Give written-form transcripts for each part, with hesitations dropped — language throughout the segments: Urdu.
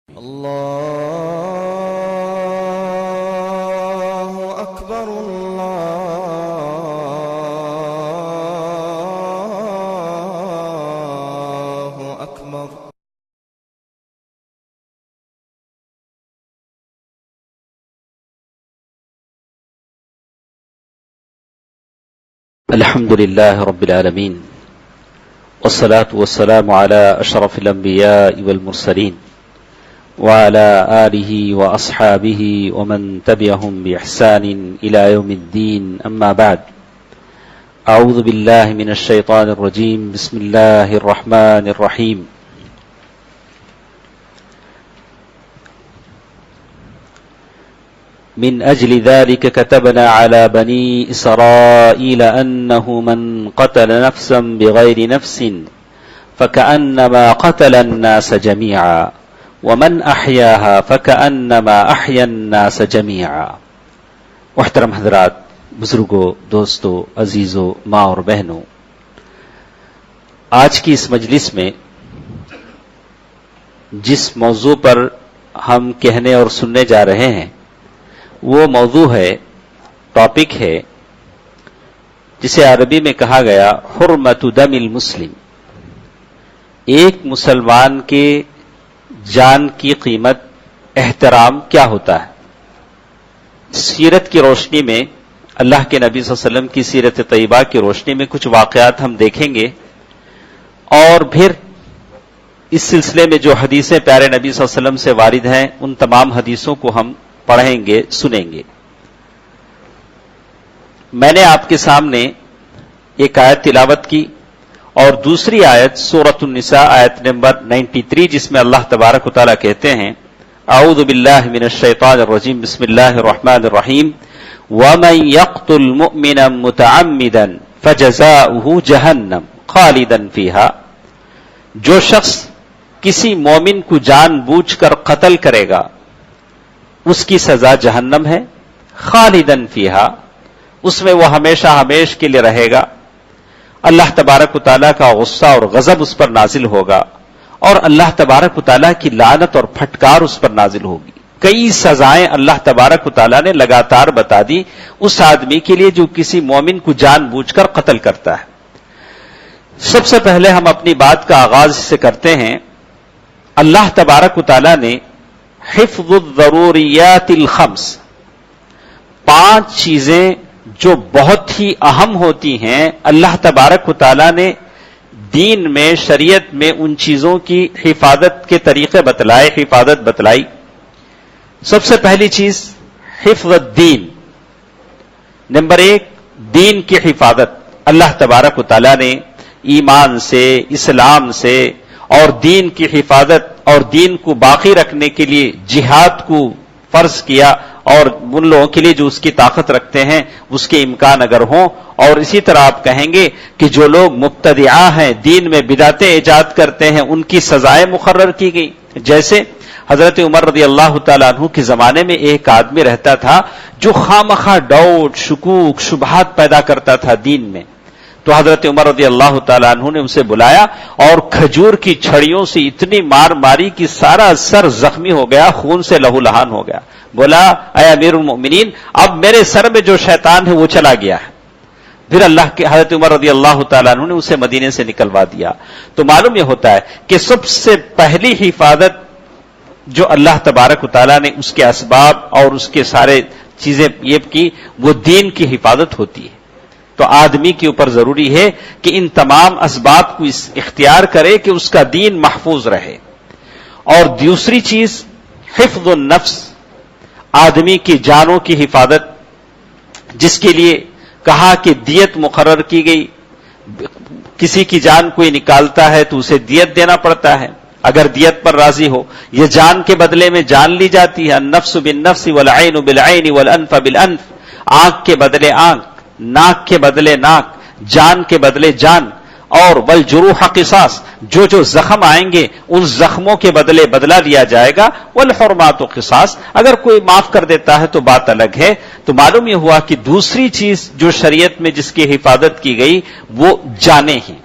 الله أكبر الله أكبر. الحمد لله رب العالمين والصلاة والسلام على أشرف الأنبياء والمرسلين وعلى آله وأصحابه ومن تبعهم بإحسان إلى يوم الدين. أما بعد، أعوذ بالله من الشيطان الرجيم. بسم الله الرحمن الرحيم. من أجل ذلك كتبنا على بني إسرائيل أنه من قتل نفسا بغير نفس فكأنما قتل الناس جميعا ومن أحياها فكأنما أحيا الناس جميعا. محترم حضرات، بزرگوں، دوستوں، عزیزوں، ماں اور بہنوں، آج کی اس مجلس میں جس موضوع پر ہم کہنے اور سننے جا رہے ہیں وہ موضوع ہے، ٹاپک ہے، جسے عربی میں کہا گیا حرمت دم المسلم. ایک مسلمان کے جان کی قیمت، احترام کیا ہوتا ہے. سیرت کی روشنی میں، اللہ کے نبی صلی اللہ علیہ وسلم کی سیرت طیبہ کی روشنی میں کچھ واقعات ہم دیکھیں گے، اور پھر اس سلسلے میں جو حدیثیں پیارے نبی صلی اللہ علیہ وسلم سے وارد ہیں ان تمام حدیثوں کو ہم پڑھیں گے، سنیں گے. میں نے آپ کے سامنے ایک آیت تلاوت کی اور دوسری آیت سورۃ النساء آیت نمبر 93، جس میں اللہ تبارک و تعالیٰ کہتے ہیں اعوذ باللہ من الشیطان الرجیم بسم اللہ الرحمن الرحیم وَمَن يَقْتُلْ مُؤْمِنًا مُتَعَمِّدًا فَجَزَاؤُهُ جَهَنَّمُ خَالِدًا فِيهَا. جو شخص کسی مومن کو جان بوجھ کر قتل کرے گا اس کی سزا جہنم ہے، خالدن فیہا، اس میں وہ ہمیشہ ہمیش کے لیے رہے گا. اللہ تبارک و تعالیٰ کا غصہ اور غضب اس پر نازل ہوگا اور اللہ تبارک و تعالیٰ کی لعنت اور پھٹکار اس پر نازل ہوگی. کئی سزائیں اللہ تبارک و تعالیٰ نے لگاتار بتا دی اس آدمی کے لیے جو کسی مومن کو جان بوجھ کر قتل کرتا ہے. سب سے پہلے ہم اپنی بات کا آغاز سے کرتے ہیں. اللہ تبارک و تعالیٰ نے حفظ الضروریات الخمس، 5 چیزیں جو بہت ہی اہم ہوتی ہیں، اللہ تبارک و تعالیٰ نے دین میں، شریعت میں ان چیزوں کی حفاظت کے طریقے بتلائے، حفاظت بتلائی. سب سے پہلی چیز حفظ الدین. نمبر 1، دین کی حفاظت. اللہ تبارک و تعالیٰ نے ایمان سے، اسلام سے اور دین کی حفاظت اور دین کو باقی رکھنے کے لیے جہاد کو فرض کیا، اور ان لوگوں کے لیے جو اس کی طاقت رکھتے ہیں، اس کے امکان اگر ہوں. اور اسی طرح آپ کہیں گے کہ جو لوگ مبتدعہ ہیں، دین میں بدعتیں ایجاد کرتے ہیں، ان کی سزائیں مقرر کی گئی. جیسے حضرت عمر رضی اللہ تعالیٰ عنہ کے زمانے میں ایک آدمی رہتا تھا جو خواہ ڈاؤٹ، شکوک، شبہات پیدا کرتا تھا دین میں. تو حضرت عمر رضی اللہ تعالیٰ عنہ نے اسے بلایا اور کھجور کی چھڑیوں سے اتنی مار ماری کہ سارا سر زخمی ہو گیا، خون سے لہو لہان ہو گیا. بولا اے امیر المؤمنین، اب میرے سر میں جو شیطان ہے وہ چلا گیا ہے. پھر اللہ کے حضرت عمر رضی اللہ تعالیٰ عنہ نے اسے مدینے سے نکلوا دیا. تو معلوم یہ ہوتا ہے کہ سب سے پہلی حفاظت جو اللہ تبارک و تعالیٰ نے اس کے اسباب اور اس کے سارے چیزیں یہ کی، وہ دین کی حفاظت ہوتی ہے. تو آدمی کے اوپر ضروری ہے کہ ان تمام اسباب کو اختیار کرے کہ اس کا دین محفوظ رہے. اور دوسری چیز حفظ النفس، آدمی کی جانوں کی حفاظت، جس کے لیے کہا کہ دیت مقرر کی گئی. کسی کی جان کوئی نکالتا ہے تو اسے دیت دینا پڑتا ہے اگر دیت پر راضی ہو. یہ جان کے بدلے میں جان لی جاتی ہے. النفس بالنفس والعین بالعین والانف بالانف، آنکھ کے بدلے آنکھ، ناک کے بدلے ناک، جان کے بدلے جان. اور والجروح قصاص، جو زخم آئیں گے ان زخموں کے بدلے بدلہ لیا جائے گا. والحرمات قصاص، اگر کوئی معاف کر دیتا ہے تو بات الگ ہے. تو معلوم یہ ہوا کہ دوسری چیز جو شریعت میں جس کی حفاظت کی گئی وہ جانیں ہیں.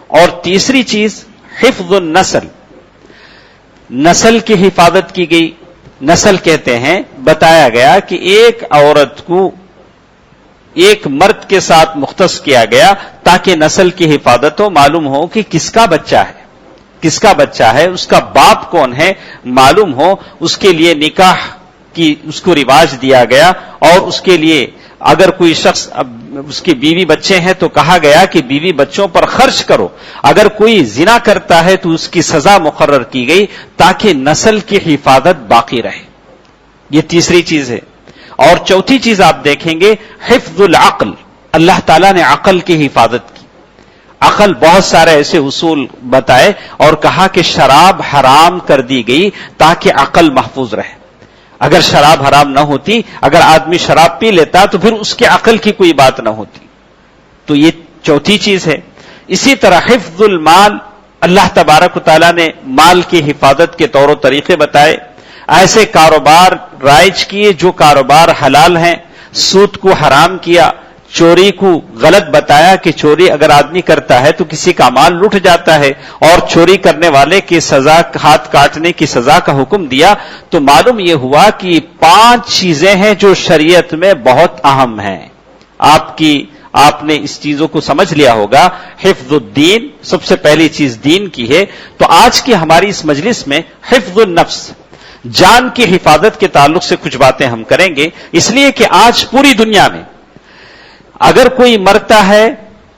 اور تیسری چیز حفظ النسل، نسل کی حفاظت کی گئی. نسل کہتے ہیں بتایا گیا کہ ایک عورت کو ایک مرد کے ساتھ مختص کیا گیا تاکہ نسل کی حفاظت ہو، معلوم ہو کہ کس کا بچہ ہے، کس کا بچہ ہے، اس کا باپ کون ہے معلوم ہو. اس کے لیے نکاح کی اس کو رواج دیا گیا، اور اس کے لیے اگر کوئی شخص اس کی بیوی بچے ہیں تو کہا گیا کہ بیوی بچوں پر خرچ کرو. اگر کوئی زنا کرتا ہے تو اس کی سزا مقرر کی گئی تاکہ نسل کی حفاظت باقی رہے. یہ تیسری چیز ہے. اور چوتھی چیز آپ دیکھیں گے حفظ العقل. اللہ تعالیٰ نے عقل کی حفاظت کی. عقل بہت سارے ایسے اصول بتائے اور کہا کہ شراب حرام کر دی گئی تاکہ عقل محفوظ رہے. اگر شراب حرام نہ ہوتی، اگر آدمی شراب پی لیتا تو پھر اس کے عقل کی کوئی بات نہ ہوتی. تو یہ چوتھی چیز ہے. اسی طرح حفظ المال، اللہ تبارک و تعالیٰ نے مال کی حفاظت کے طور و طریقے بتائے. ایسے کاروبار رائج کیے جو کاروبار حلال ہیں، سود کو حرام کیا، چوری کو غلط بتایا کہ چوری اگر آدمی کرتا ہے تو کسی کا مال لٹ جاتا ہے، اور چوری کرنے والے کی سزا ہاتھ کاٹنے کی سزا کا حکم دیا. تو معلوم یہ ہوا کہ 5 چیزیں ہیں جو شریعت میں بہت اہم ہیں. آپ نے اس چیزوں کو سمجھ لیا ہوگا. حفظ الدین، سب سے پہلی چیز دین کی ہے. تو آج کی ہماری اس مجلس میں حفظ النفس، جان کی حفاظت کے تعلق سے کچھ باتیں ہم کریں گے. اس لیے کہ آج پوری دنیا میں اگر کوئی مرتا ہے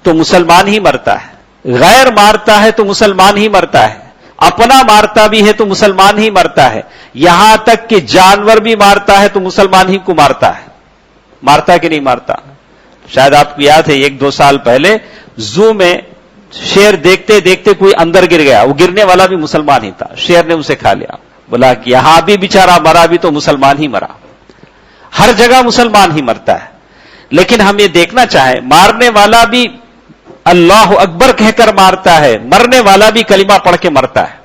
تو مسلمان ہی مرتا ہے، غیر مارتا ہے تو مسلمان ہی مرتا ہے، اپنا مارتا بھی ہے تو مسلمان ہی مرتا ہے، یہاں تک کہ جانور بھی مارتا ہے تو مسلمان ہی کو مارتا ہے. مارتا کہ نہیں مارتا؟ شاید آپ کو یاد ہے 1-2 سال پہلے زو میں شیر دیکھتے دیکھتے کوئی اندر گر گیا، وہ گرنے والا بھی مسلمان ہی تھا، شیر نے اسے کھا لیا. بولا کہ یہاں بھی بیچارہ مرا بھی تو مسلمان ہی مرا. ہر جگہ مسلمان ہی مرتا ہے. لیکن ہم یہ دیکھنا چاہیں مارنے والا بھی اللہ اکبر کہہ کر مارتا ہے، مرنے والا بھی کلمہ پڑھ کے مرتا ہے.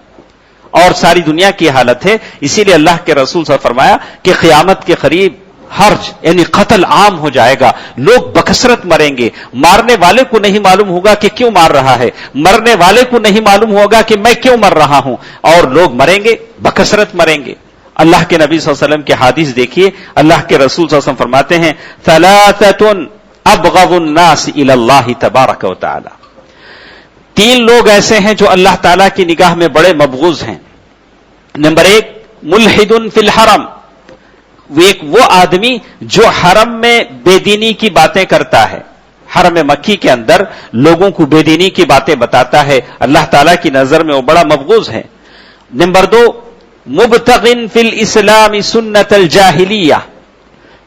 اور ساری دنیا کی حالت ہے. اسی لیے اللہ کے رسول صلی اللہ علیہ وسلم نے فرمایا کہ قیامت کے قریب حرج یعنی قتل عام ہو جائے گا، لوگ بکثرت مریں گے. مارنے والے کو نہیں معلوم ہوگا کہ کیوں مار رہا ہے، مرنے والے کو نہیں معلوم ہوگا کہ میں کیوں مر رہا ہوں، اور لوگ مریں گے، بکثرت مریں گے. اللہ کے نبی صلی اللہ علیہ وسلم کی حدیث دیکھیے. اللہ کے رسول صلی اللہ علیہ وسلم فرماتے ہیں ثلاثۃ ابغض الناس الی اللہ تبارک و تعالی. 3 لوگ ایسے ہیں جو اللہ تعالیٰ کی نگاہ میں بڑے مبغوض ہیں. نمبر 1 ملحد فی الحرم، وہ آدمی جو حرم میں بے دینی کی باتیں کرتا ہے، حرم مکی کے اندر لوگوں کو بے دینی کی باتیں بتاتا ہے، اللہ تعالیٰ کی نظر میں وہ بڑا مبغوض ہے. نمبر 2 مبتغن فی الاسلام سنت الجاہلیہ،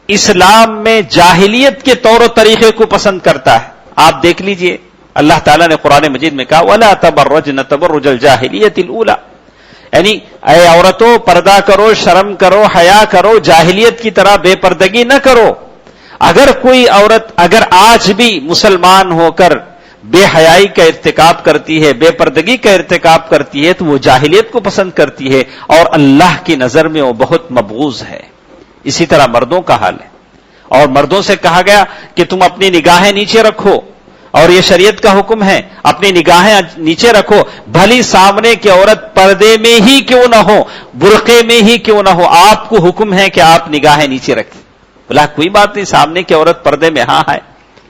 اسلام میں جاہلیت کے طور و طریقے کو پسند کرتا ہے. آپ دیکھ لیجئے اللہ تعالیٰ نے قرآن مجید میں کہا وَلَا تَبَرَّجْنَ تَبَرُّجَ الْجَاهِلِيَّةِ الْأُولَى، یعنی اے عورتوں پردہ کرو، شرم کرو، حیا کرو، جاہلیت کی طرح بے پردگی نہ کرو. اگر کوئی عورت اگر آج بھی مسلمان ہو کر بے حیائی کا ارتکاب کرتی ہے، بے پردگی کا ارتکاب کرتی ہے تو وہ جاہلیت کو پسند کرتی ہے، اور اللہ کی نظر میں وہ بہت مبغوض ہے. اسی طرح مردوں کا حال ہے. اور مردوں سے کہا گیا کہ تم اپنی نگاہیں نیچے رکھو، اور یہ شریعت کا حکم ہے اپنی نگاہیں نیچے رکھو. بھلی سامنے کی عورت پردے میں ہی کیوں نہ ہو، برقعے میں ہی کیوں نہ ہو، آپ کو حکم ہے کہ آپ نگاہیں نیچے رکھیں. بولا کوئی بات نہیں، سامنے کی عورت پردے میں ہاں ہے،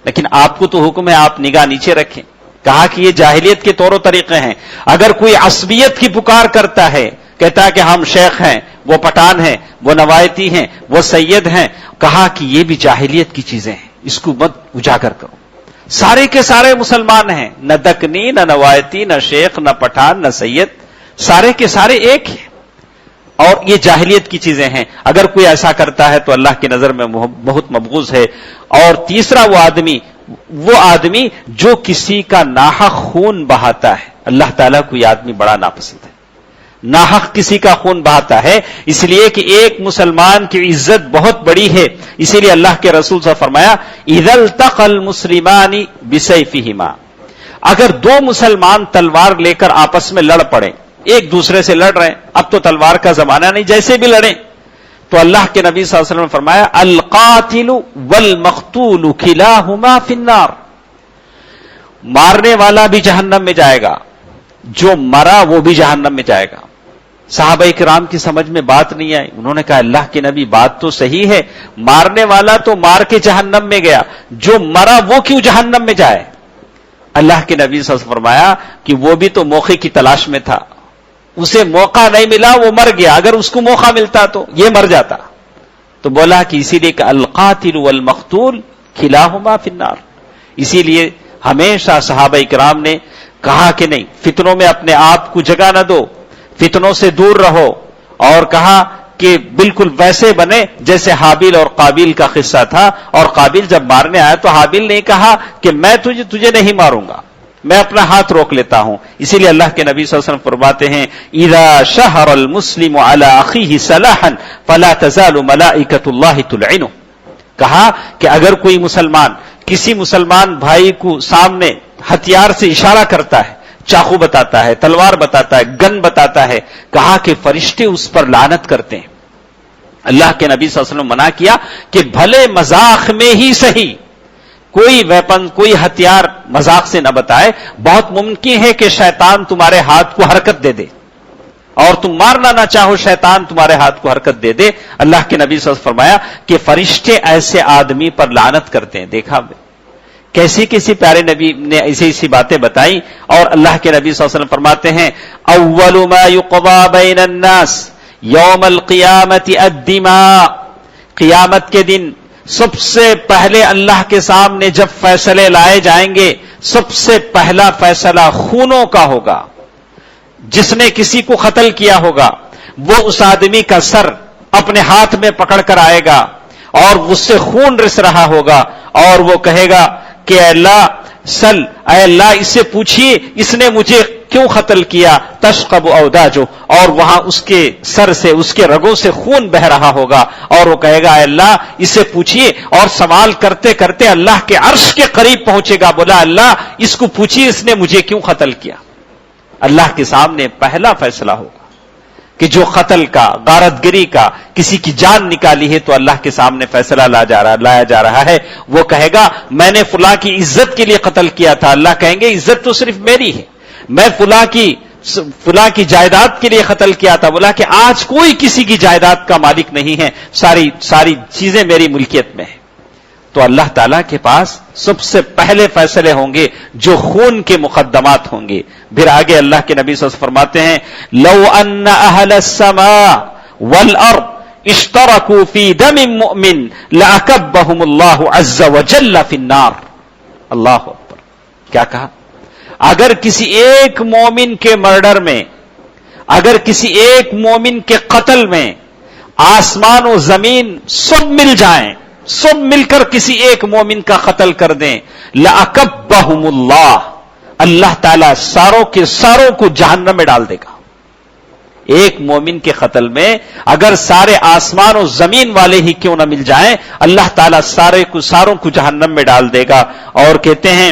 لیکن آپ کو تو حکم ہے آپ نگاہ نیچے رکھیں. کہا کہ یہ جاہلیت کے طور و طریقے ہیں. اگر کوئی عصبیت کی پکار کرتا ہے، کہتا ہے کہ ہم شیخ ہیں، وہ پٹھان ہیں، وہ نوایتی ہیں، وہ سید ہیں، کہا کہ یہ بھی جاہلیت کی چیزیں ہیں، اس کو مت اجاگر کرو. سارے کے سارے مسلمان ہیں، نہ دکنی، نہ نوایتی، نہ شیخ، نہ پٹھان، نہ سید، سارے کے سارے ایک ہیں. اور یہ جاہلیت کی چیزیں ہیں. اگر کوئی ایسا کرتا ہے تو اللہ کی نظر میں بہت مبغوض ہے. اور تیسرا وہ آدمی جو کسی کا ناحق خون بہاتا ہے. اللہ تعالیٰ کو یہ آدمی بڑا ناپسند ہے، ناحق کسی کا خون بہاتا ہے. اس لیے کہ ایک مسلمان کی عزت بہت بڑی ہے. اسی لیے اللہ کے رسول صلی اللہ علیہ وسلم نے فرمایا اذا التقى المسلمان بسيفهما، اگر 2 مسلمان تلوار لے کر آپس میں لڑ پڑیں، ایک دوسرے سے لڑ رہے ہیں، اب تو تلوار کا زمانہ نہیں، جیسے بھی لڑیں، تو اللہ کے نبی صلی اللہ علیہ وسلم نے فرمایا القاتل والمقتول کلاہما فی النار، مارنے والا بھی جہنم میں جائے گا، جو مرا وہ بھی جہنم میں جائے گا. صحابہ کرام کی سمجھ میں بات نہیں آئی. انہوں نے کہا اللہ کے نبی بات تو صحیح ہے، مارنے والا تو مار کے جہنم میں گیا، جو مرا وہ کیوں جہنم میں جائے؟ اللہ کے نبی صلی اللہ علیہ وسلم فرمایا کہ وہ بھی تو موقع کی تلاش میں تھا، اسے موقع نہیں ملا، وہ مر گیا. اگر اس کو موقع ملتا تو یہ مر جاتا. تو بولا کہ اسی لیے کہ القاتل والمقتول کلاہما فی النار. اسی لیے ہمیشہ صحابہ کرام نے کہا کہ نہیں، فتنوں میں اپنے آپ کو جگہ نہ دو، فتنوں سے دور رہو، اور کہا کہ بالکل ویسے بنے جیسے حابیل اور قابیل کا قصہ تھا. اور قابیل جب مارنے آیا تو حابیل نے کہا کہ میں تجھے نہیں ماروں گا، میں اپنا ہاتھ روک لیتا ہوں. اسی لیے اللہ کے نبی صلی اللہ علیہ وسلم فرماتے ہیں اذا شہر المسلم علی اخیہ صلاحا فلا تزال ملائکۃ اللہ تلعنہ. کہا کہ اگر کوئی مسلمان کسی مسلمان بھائی کو سامنے ہتھیار سے اشارہ کرتا ہے، چاقو بتاتا ہے، تلوار بتاتا ہے، گن بتاتا ہے، کہا کہ فرشتے اس پر لعنت کرتے ہیں. اللہ کے نبی صلی اللہ علیہ وسلم منع کیا کہ بھلے مذاق میں ہی صحیح کوئی ویپن، کوئی ہتھیار مذاق سے نہ بتائے. بہت ممکن ہے کہ شیطان تمہارے ہاتھ کو حرکت دے دے اور تم مارنا نہ چاہو، شیطان تمہارے ہاتھ کو حرکت دے دے. اللہ کے نبی صلی اللہ علیہ وسلم فرمایا کہ فرشتے ایسے آدمی پر لعنت کرتے ہیں. دیکھا کیسی کیسی پیارے نبی نے ایسی باتیں بتائی. اور اللہ کے نبی صلی اللہ علیہ وسلم فرماتے ہیں اول ما يقضى بین الناس یوم القیامت الدماء. قیامت کے دن سب سے پہلے اللہ کے سامنے جب فیصلے لائے جائیں گے، سب سے پہلا فیصلہ خونوں کا ہوگا. جس نے کسی کو قتل کیا ہوگا وہ اس آدمی کا سر اپنے ہاتھ میں پکڑ کر آئے گا اور اس سے خون رس رہا ہوگا، اور وہ کہے گا کہ اے اللہ اس سے پوچھیے اس نے مجھے کیوں قتل کیا. تشقب اوداجو، اور وہاں اس کے سر سے، اس کے رگوں سے خون بہ رہا ہوگا، اور وہ کہے گا اے اللہ اس سے پوچھیے. اور سوال کرتے کرتے اللہ کے عرش کے قریب پہنچے گا، بولا اللہ اس کو پوچھیے اس نے مجھے کیوں قتل کیا. اللہ کے سامنے پہلا فیصلہ ہوگا کہ جو قتل کا، غارت گری کا، کسی کی جان نکالی ہے تو اللہ کے سامنے فیصلہ لایا جا رہا ہے. وہ کہے گا میں نے فلاں کی عزت کے لیے قتل کیا تھا. اللہ کہیں گے عزت تو صرف میری ہے، میں فلاں کی جائیداد کے لیے قتل کیا تھا. بولا کہ آج کوئی کسی کی جائیداد کا مالک نہیں ہے، ساری چیزیں میری ملکیت میں ہیں. تو اللہ تعالیٰ کے پاس سب سے پہلے فیصلے ہوں گے جو خون کے مقدمات ہوں گے. پھر آگے اللہ کے نبی صلی اللہ علیہ وسلم فرماتے ہیں لو ان اہل السماء والارض اشتركوا في دم مؤمن لاكبهم الله عز وجل في النار. اللہ اکبر. کیا کہا؟ اگر کسی ایک مومن کے مرڈر میں، اگر کسی ایک مومن کے قتل میں آسمان و زمین سب مل جائیں، سب مل کر کسی ایک مومن کا قتل کر دیں، لَأَكَبَّهُمُ اللَّهُ، اللہ تعالیٰ ساروں کے ساروں کو جہنم میں ڈال دے گا. ایک مومن کے قتل میں اگر سارے آسمان و زمین والے ہی کیوں نہ مل جائیں، اللہ تعالیٰ ساروں کو جہنم میں ڈال دے گا. اور کہتے ہیں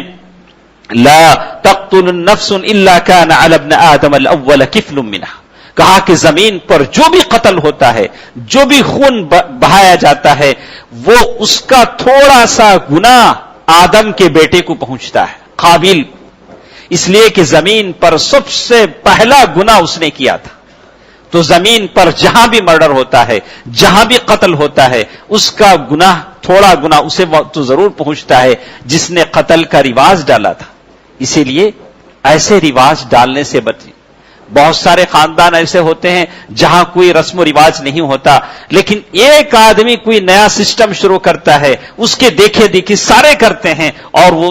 لا تقتل النفس الا كان على ابن آدم الاول كفل منها. کہا کہ زمین پر جو بھی قتل ہوتا ہے، جو بھی خون بہایا جاتا ہے، وہ اس کا تھوڑا سا گناہ آدم کے بیٹے کو پہنچتا ہے، قابیل. اس لیے کہ زمین پر سب سے پہلا گناہ اس نے کیا تھا. تو زمین پر جہاں بھی مرڈر ہوتا ہے، جہاں بھی قتل ہوتا ہے، اس کا گناہ، تھوڑا گناہ اسے تو ضرور پہنچتا ہے جس نے قتل کا رواج ڈالا تھا. اسی لیے ایسے رواج ڈالنے سے بچیں. بہت سارے خاندان ایسے ہوتے ہیں جہاں کوئی رسم و رواج نہیں ہوتا، لیکن ایک آدمی کوئی نیا سسٹم شروع کرتا ہے، اس کے دیکھے دیکھے سارے کرتے ہیں، اور وہ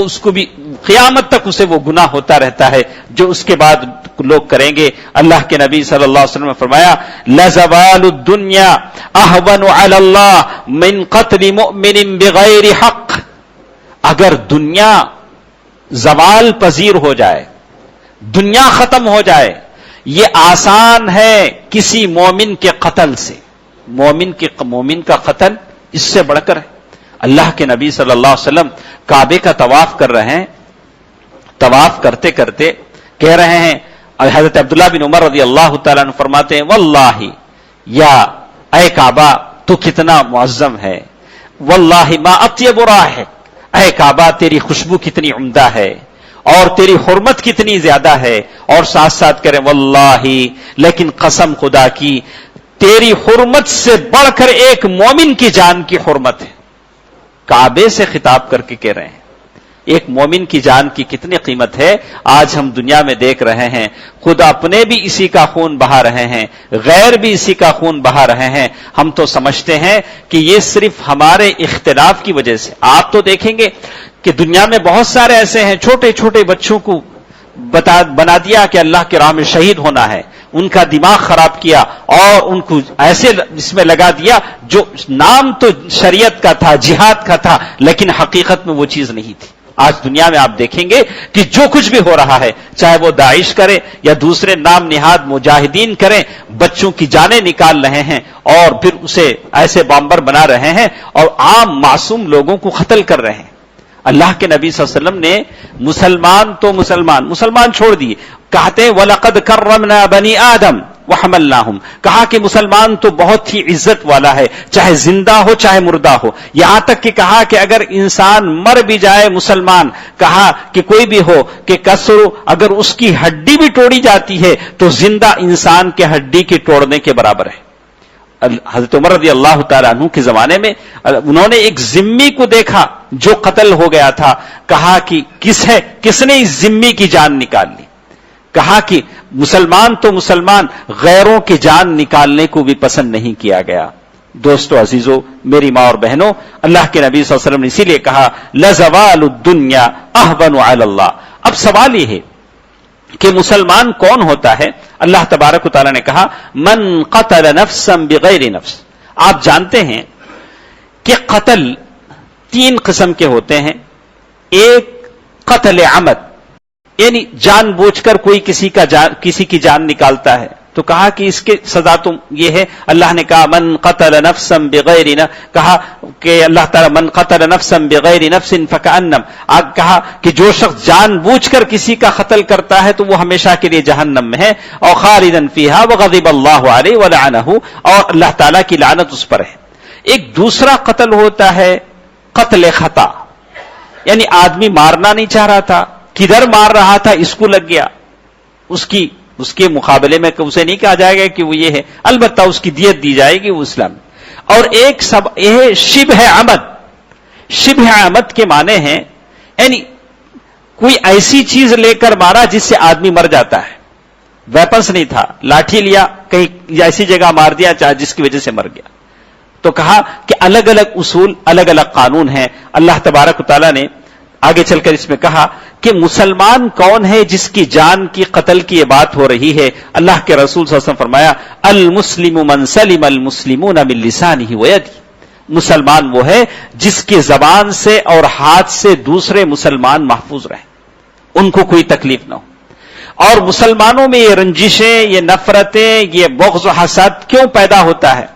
اس کو بھی قیامت تک اسے وہ گناہ ہوتا رہتا ہے جو اس کے بعد لوگ کریں گے. اللہ کے نبی صلی اللہ علیہ وسلم نے فرمایا لَزَوَالُ الدُّنْيَا أَهْوَنُ عَلَى اللَّهِ مِنْ قَتْلِ مُؤْمِنٍ بِغَيْرِ حَقٍّ. اگر دنیا زوال پذیر ہو جائے، دنیا ختم ہو جائے، یہ آسان ہے کسی مومن کے قتل سے. مومن کا قتل اس سے بڑھ کر ہے. اللہ کے نبی صلی اللہ علیہ وسلم کعبے کا طواف کر رہے ہیں. طواف کرتے کرتے کہہ رہے ہیں، حضرت عبداللہ بن عمر رضی اللہ تعالیٰ عنہ فرماتے ہیں واللہ یا اے کعبہ تو کتنا معظم ہے، واللہ ما اطیب رائحک، اے کعبہ تیری خوشبو کتنی عمدہ ہے، اور تیری حرمت کتنی زیادہ ہے، اور ساتھ ساتھ کریں واللہ، لیکن قسم خدا کی تیری حرمت سے بڑھ کر ایک مومن کی جان کی حرمت ہے. کعبے سے خطاب کر کے کہہ رہے ہیں ایک مومن کی جان کی کتنی قیمت ہے. آج ہم دنیا میں دیکھ رہے ہیں خود اپنے بھی اسی کا خون بہا رہے ہیں، غیر بھی اسی کا خون بہا رہے ہیں. ہم تو سمجھتے ہیں کہ یہ صرف ہمارے اختلاف کی وجہ سے. آپ تو دیکھیں گے کہ دنیا میں بہت سارے ایسے ہیں، چھوٹے چھوٹے بچوں کو بنا دیا کہ اللہ کے راہ میں شہید ہونا ہے، ان کا دماغ خراب کیا اور ان کو ایسے اس میں لگا دیا جو نام تو شریعت کا تھا، جہاد کا تھا، لیکن حقیقت میں وہ چیز نہیں تھی. آج دنیا میں آپ دیکھیں گے کہ جو کچھ بھی ہو رہا ہے، چاہے وہ داعش کرے یا دوسرے نام نہاد مجاہدین کریں، بچوں کی جانیں نکال رہے ہیں اور پھر اسے ایسے بامبر بنا رہے ہیں اور عام معصوم لوگوں کو قتل کر رہے ہیں. اللہ کے نبی صلی اللہ علیہ وسلم نے مسلمان چھوڑ دیے، کہتے ہیں وَلَقَدْ كَرَّمْنَا بَنِي آدَمَ وَحَمَلْنَاهُمْ، کہا کہ مسلمان تو بہت ہی عزت والا ہے، چاہے زندہ ہو چاہے مردہ ہو. یہاں تک کہ کہا کہ اگر انسان مر بھی جائے مسلمان، کہا کہ کوئی بھی ہو کہ کسر، اگر اس کی ہڈی بھی توڑی جاتی ہے تو زندہ انسان کے ہڈی کے توڑنے کے برابر ہے. حضرت عمر رضی اللہ تعالیٰ عنہ کے زمانے میں انہوں نے ایک ذمی کو دیکھا جو قتل ہو گیا تھا، کہا کہ کس نے اس ذمی کی جان نکال لی. کہا کہ مسلمان تو مسلمان، غیروں کی جان نکالنے کو بھی پسند نہیں کیا گیا. دوستو عزیزو، میری ماں اور بہنوں، اللہ کے نبی صلی اللہ علیہ وسلم نے اسی لیے کہا لَزَوَالُ الدُّنْيَا أَهْوَنُ عَلَى اللَّهِ. اب سوال یہ ہے کہ مسلمان کون ہوتا ہے؟ اللہ تبارک و تعالیٰ نے کہا من قتل نفسا بغیر نفس. آپ جانتے ہیں کہ قتل 3 قسم کے ہوتے ہیں. ایک قتل عمد، یعنی جان بوجھ کر کوئی کسی کی جان نکالتا ہے، تو کہا کہ اس کے سزا تو یہ ہے. اللہ نے کہا من قتل نفسا بغیر نفس، کہا کہ اللہ تعالیٰ من قتل نفسا بغیر نفس فکأنم، کہا کہ جو شخص جان بوجھ کر کسی کا قتل کرتا ہے تو وہ ہمیشہ کے لیے جہنم میں ہے، اور خالدا فیہا وغضب اللہ علیہ ولعنہ، اور اللہ تعالیٰ کی لعنت اس پر ہے. ایک دوسرا قتل ہوتا ہے قتل خطا، یعنی آدمی مارنا نہیں چاہ رہا تھا، کدھر مار رہا تھا اس کو لگ گیا، اس کے مقابلے میں اسے نہیں کہا جائے گا کہ وہ یہ ہے، البتہ اس کی دیت دی جائے گی وہ اسلام. اور ایک یہ شبہ عمد. شبہ عمد کے معنی ہیں یعنی کوئی ایسی چیز لے کر مارا جس سے آدمی مر جاتا ہے. ویپنس نہیں تھا، لاٹھی لیا کہیں ایسی جگہ مار دیا چاہے جس کی وجہ سے مر گیا. تو کہا کہ الگ الگ اصول، الگ الگ قانون ہیں. اللہ تبارک و تعالیٰ نے آگے چل کر اس میں کہا کہ مسلمان کون ہے جس کی جان کی قتل کی یہ بات ہو رہی ہے. اللہ کے رسول صلی اللہ علیہ وسلم فرمایا المسلم من سلم المسلمون من لسانه ويده. مسلمان وہ ہے جس کی زبان سے اور ہاتھ سے دوسرے مسلمان محفوظ رہیں، ان کو کوئی تکلیف نہ ہو. اور مسلمانوں میں یہ رنجشیں، یہ نفرتیں، یہ بغض و حسد کیوں پیدا ہوتا ہے؟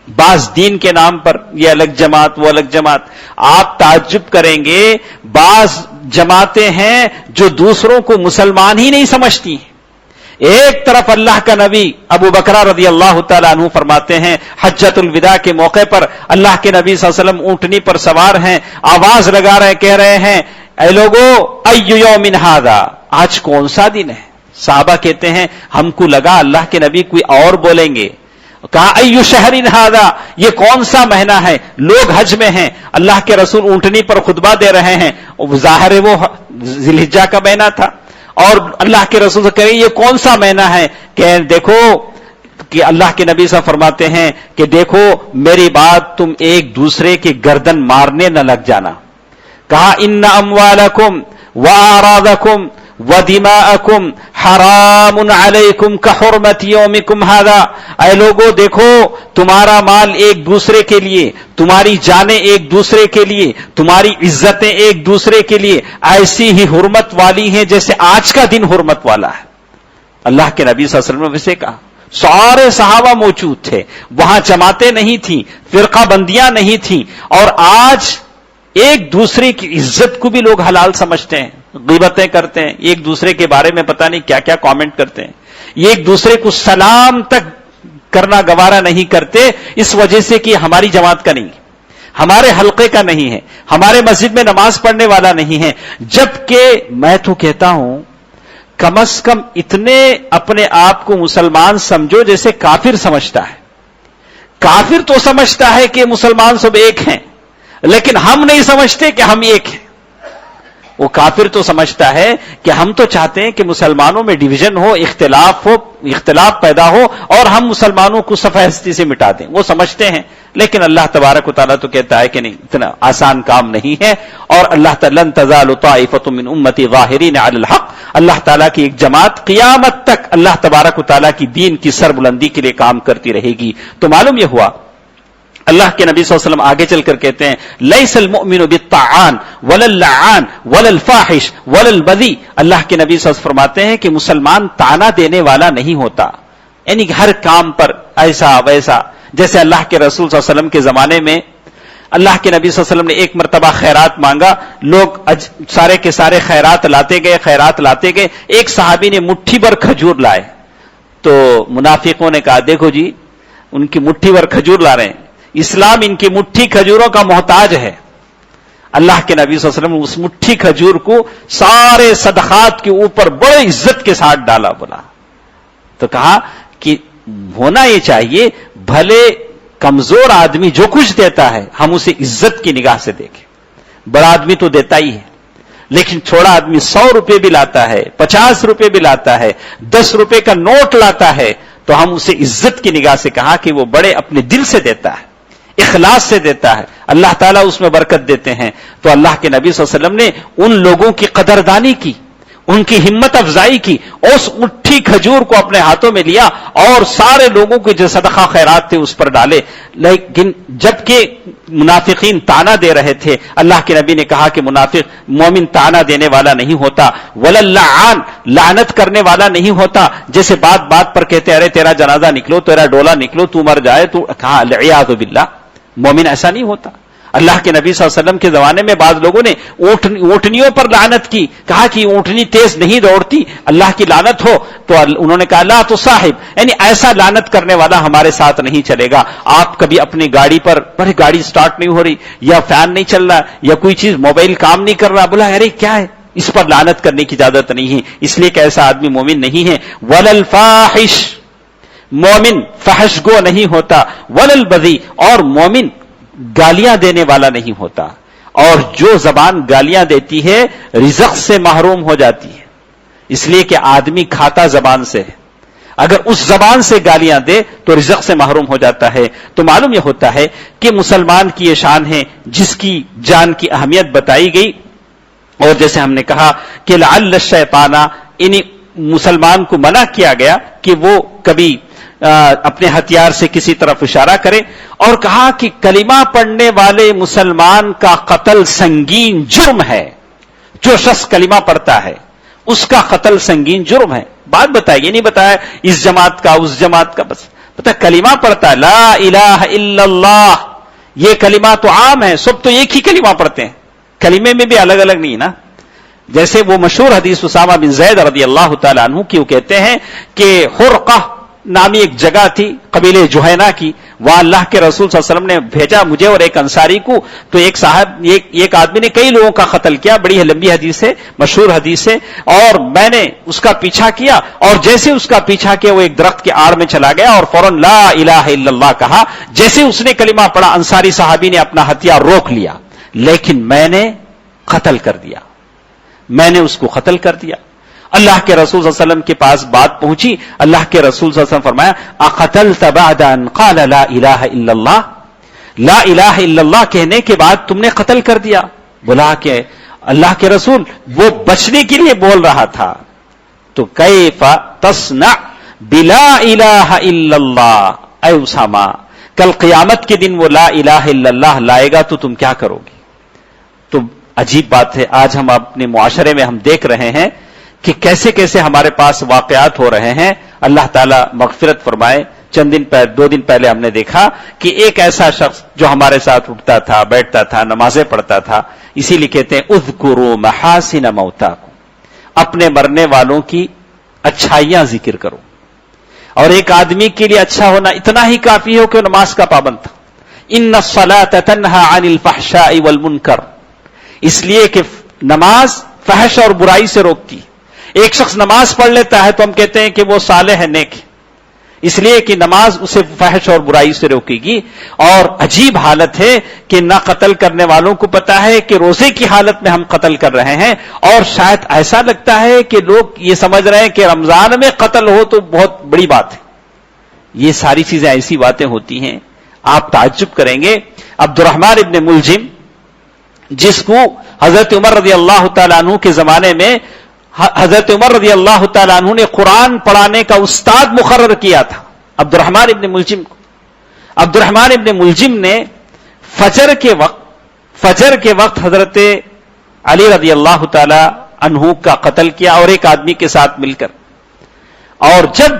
بعض دین کے نام پر یہ الگ جماعت وہ الگ جماعت. آپ تعجب کریں گے بعض جماعتیں ہیں جو دوسروں کو مسلمان ہی نہیں سمجھتی ہیں. ایک طرف اللہ کا نبی ابو بکر رضی اللہ تعالیٰ عنہ فرماتے ہیں حجۃ الوداع کے موقع پر اللہ کے نبی صلی اللہ علیہ وسلم اونٹنی پر سوار ہیں، آواز لگا رہے، کہہ رہے ہیں اے لوگو ای یوم ھذا، آج کون سا دن ہے؟ صحابہ کہتے ہیں ہم کو لگا اللہ کے نبی کوئی اور بولیں گے. کہا ایو شہر ھذا، یہ کون سا مہینہ ہے؟ لوگ حج میں ہیں، اللہ کے رسول اونٹنی پر خطبہ دے رہے ہیں، ظاہر ہے وہ ذی الحجہ کا مہینہ تھا، اور اللہ کے رسول سے کہہ رہے یہ کون سا مہینہ ہے؟ کہ دیکھو کہ اللہ کے نبی صاحب فرماتے ہیں کہ دیکھو میری بات، تم ایک دوسرے کی گردن مارنے نہ لگ جانا. کہا ان اموالکم واعراضکم وَدِمَاءَكُمْ حَرَامٌ عَلَيْكُمْ كَحُرْمَةِ يَوْمِكُمْ هَذَا. اے لوگو دیکھو تمہارا مال ایک دوسرے کے لیے، تمہاری جانیں ایک دوسرے کے لیے، تمہاری عزتیں ایک دوسرے کے لیے ایسی ہی حرمت والی ہیں جیسے آج کا دن حرمت والا ہے. اللہ کے نبی صلی اللہ علیہ وسلم نے ویسے کہا. سارے صحابہ موجود تھے، وہاں جماعتیں نہیں تھیں، فرقہ بندیاں نہیں تھیں. اور آج ایک دوسرے کی عزت کو بھی لوگ حلال سمجھتے ہیں، غیبتیں کرتے ہیں، ایک دوسرے کے بارے میں پتہ نہیں کیا کیا کامنٹ کرتے ہیں، یہ ایک دوسرے کو سلام تک کرنا گوارا نہیں کرتے، اس وجہ سے کہ ہماری جماعت کا نہیں. ہمارے حلقے کا نہیں ہے، ہمارے مسجد میں نماز پڑھنے والا نہیں ہے، جبکہ میں تو کہتا ہوں کم از کم اتنے اپنے آپ کو مسلمان سمجھو جیسے کافر سمجھتا ہے۔ کافر تو سمجھتا ہے کہ مسلمان سب ایک ہیں، لیکن ہم نہیں سمجھتے کہ ہم ایک ہیں۔ وہ کافر تو سمجھتا ہے کہ ہم تو چاہتے ہیں کہ مسلمانوں میں ڈویژن ہو، اختلاف پیدا ہو اور ہم مسلمانوں کو صفحہ ہستی سے مٹا دیں، وہ سمجھتے ہیں۔ لیکن اللہ تبارک و تعالیٰ تو کہتا ہے کہ نہیں، اتنا آسان کام نہیں ہے، اور اللہ تعالیٰ لن تزال طائفۃ من امتی ظاہرین علی الحق، اللہ تعالیٰ کی ایک جماعت قیامت تک اللہ تبارک و تعالیٰ کی دین کی سربلندی کے لیے کام کرتی رہے گی۔ تو معلوم یہ ہوا، اللہ کے نبی صلی اللہ علیہ وسلم آگے چل کر کہتے ہیں لیس المؤمن بالطاعان ولا اللعان ولا الفاحش ولا البذی، اللہ کے نبی صلی اللہ علیہ وسلم فرماتے ہیں کہ مسلمان طعنہ دینے والا نہیں ہوتا، یعنی ہر کام پر ایسا ویسا۔ جیسے اللہ کے رسول صلی اللہ علیہ وسلم کے زمانے میں اللہ کے نبی صلی اللہ علیہ وسلم نے ایک مرتبہ خیرات مانگا، لوگ سارے کے سارے خیرات لاتے گئے، ایک صحابی نے مٹھی بھر کھجور لائے، تو منافقوں نے کہا دیکھو جی ان کی مٹھی بھر کھجور لا رہے ہیں، اسلام ان کی مٹھی کھجوروں کا محتاج ہے۔ اللہ کے نبی صلی اللہ علیہ وسلم نے اس مٹھی کھجور کو سارے صدقات کے اوپر بڑے عزت کے ساتھ ڈالا، بولا تو کہا کہ ہونا یہ چاہیے بھلے کمزور آدمی جو کچھ دیتا ہے ہم اسے عزت کی نگاہ سے دیکھیں، بڑا آدمی تو دیتا ہی ہے، لیکن چھوڑا آدمی 100 روپے بھی لاتا ہے، 50 روپے بھی لاتا ہے، 10 روپے کا نوٹ لاتا ہے، تو ہم اسے عزت کی نگاہ سے کہا کہ وہ بڑے اپنے دل سے دیتا ہے، اخلاص سے دیتا ہے، اللہ تعالیٰ اس میں برکت دیتے ہیں۔ تو اللہ کے نبی صلی اللہ علیہ وسلم نے ان لوگوں کی قدردانی کی، ان کی ہمت افزائی کی، اس مٹھی کھجور کو اپنے ہاتھوں میں لیا اور سارے لوگوں کے جو صدقہ خیرات تھے اس پر ڈالے۔ لیکن جبکہ منافقین طعنہ دے رہے تھے، اللہ کے نبی نے کہا کہ مومن طعنہ دینے والا نہیں ہوتا، ولا اللعان، لعنت کرنے والا نہیں ہوتا، جیسے بات بات پر کہتے ارے تیرا جنازہ نکلو، تیرا ڈولا نکلو، تو مر جائے، تو کہا العیاذ باللہ، مومن ایسا نہیں ہوتا۔ اللہ کے نبی صلی اللہ علیہ وسلم کے زمانے میں بعض لوگوں نے اونٹنیوں پر لعنت کی، کہا کہ اونٹنی تیز نہیں دوڑتی، اللہ کی لعنت ہو، تو انہوں نے کہا لا تصاحب، یعنی ایسا لعنت کرنے والا ہمارے ساتھ نہیں چلے گا۔ آپ کبھی اپنی گاڑی پر گاڑی سٹارٹ نہیں ہو رہی، یا فین نہیں چل رہا، یا کوئی چیز موبائل کام نہیں کر رہا، بولا ارے کیا ہے، اس پر لعنت کرنے کی اجازت نہیں ہے، اس لیے کہ ایسا آدمی مومن نہیں ہے۔ ولا الفاحش، مومن فحش گو نہیں ہوتا، ولا البذی، اور مومن گالیاں دینے والا نہیں ہوتا، اور جو زبان گالیاں دیتی ہے رزق سے محروم ہو جاتی ہے، اس لیے کہ آدمی کھاتا زبان سے ہے، اگر اس زبان سے گالیاں دے تو رزق سے محروم ہو جاتا ہے۔ تو معلوم یہ ہوتا ہے کہ مسلمان کی یہ شان ہے جس کی جان کی اہمیت بتائی گئی، اور جیسے ہم نے کہا کہ لعل الشیطان، انہیں مسلمان کو منع کیا گیا کہ وہ کبھی اپنے ہتھیار سے کسی طرف اشارہ کرے، اور کہا کہ کلمہ پڑھنے والے مسلمان کا قتل سنگین جرم ہے، جو شخص کلمہ پڑھتا ہے اس کا قتل سنگین جرم ہے۔ بات بتائی، یہ نہیں بتایا اس جماعت کا اس جماعت کا، بس پتہ کلمہ پڑھتا ہے، لا الہ الا اللہ، یہ کلمہ تو عام ہے، سب تو ایک ہی کلمہ پڑھتے ہیں، کلمے میں بھی الگ الگ نہیں نا۔ جیسے وہ مشہور حدیث اسامہ بن زید رضی اللہ تعالی عنہ کی، وہ کہتے ہیں کہ حرقہ نامی ایک جگہ تھی قبیلے جوہینا کی، وہاں اللہ کے رسول صلی اللہ علیہ وسلم نے بھیجا مجھے اور ایک انصاری کو، تو ایک آدمی نے کئی لوگوں کا قتل کیا، بڑی لمبی حدیث ہے، مشہور حدیث ہے، اور میں نے اس کا پیچھا کیا، اور جیسے اس کا پیچھا کیا وہ ایک درخت کے آڑ میں چلا گیا اور فوراً لا الہ الا اللہ کہا۔ جیسے اس نے کلمہ پڑھا انصاری صحابی نے اپنا ہتھیار روک لیا، لیکن میں نے قتل کر دیا، میں نے اس کو قتل کر دیا۔ اللہ کے رسول صلی اللہ علیہ وسلم کے پاس بات پہنچی، اللہ کے رسول صلی اللہ علیہ وسلم فرمایا اقتلت بعد ان قال لا الہ الا اللہ، لا الہ الا اللہ کہنے کے بعد تم نے قتل کر دیا۔ بولا کہ اللہ کے رسول وہ بچنے کے لیے بول رہا تھا، تو کیف تصنع بلا الہ الا اللہ، اے اسامہ کل قیامت کے دن وہ لا الہ الا اللہ لائے گا تو تم کیا کرو گے؟ تو عجیب بات ہے، آج ہم اپنے معاشرے میں ہم دیکھ رہے ہیں کہ کیسے کیسے ہمارے پاس واقعات ہو رہے ہیں، اللہ تعالیٰ مغفرت فرمائے۔ دو دن پہلے ہم نے دیکھا کہ ایک ایسا شخص جو ہمارے ساتھ اٹھتا تھا، بیٹھتا تھا، نمازیں پڑھتا تھا، اسی لیے کہتے ہیں اذکروا محاسن موتاکم، اپنے مرنے والوں کی اچھائیاں ذکر کرو۔ اور ایک آدمی کے لیے اچھا ہونا اتنا ہی کافی ہو کہ وہ نماز کا پابند تھا، ان الصلاۃ تنہی عن الفحشاء والمنکر، اس لیے کہ نماز فحش اور برائی سے روکتی. ایک شخص نماز پڑھ لیتا ہے تو ہم کہتے ہیں کہ وہ صالح ہے، نیک ہے، اس لیے کہ نماز اسے فحش اور برائی سے روکے گی. اور عجیب حالت ہے کہ نہ قتل کرنے والوں کو پتا ہے کہ روزے کی حالت میں ہم قتل کر رہے ہیں، اور شاید ایسا لگتا ہے کہ لوگ یہ سمجھ رہے ہیں کہ رمضان میں قتل ہو تو بہت بڑی بات ہے. یہ ساری چیزیں ایسی باتیں ہوتی ہیں آپ تعجب کریں گے. عبد الرحمن ابن ملجم، جس کو حضرت عمر رضی اللہ تعالیٰ عنہ کے زمانے میں حضرت عمر رضی اللہ تعالیٰ عنہ نے قرآن پڑھانے کا استاد مقرر کیا تھا عبد الرحمن ابن ملجم کو. عبد الرحمن ابن ملجم نے فجر کے وقت حضرت علی رضی اللہ تعالی عنہ کا قتل کیا، اور ایک آدمی کے ساتھ مل کر. اور جب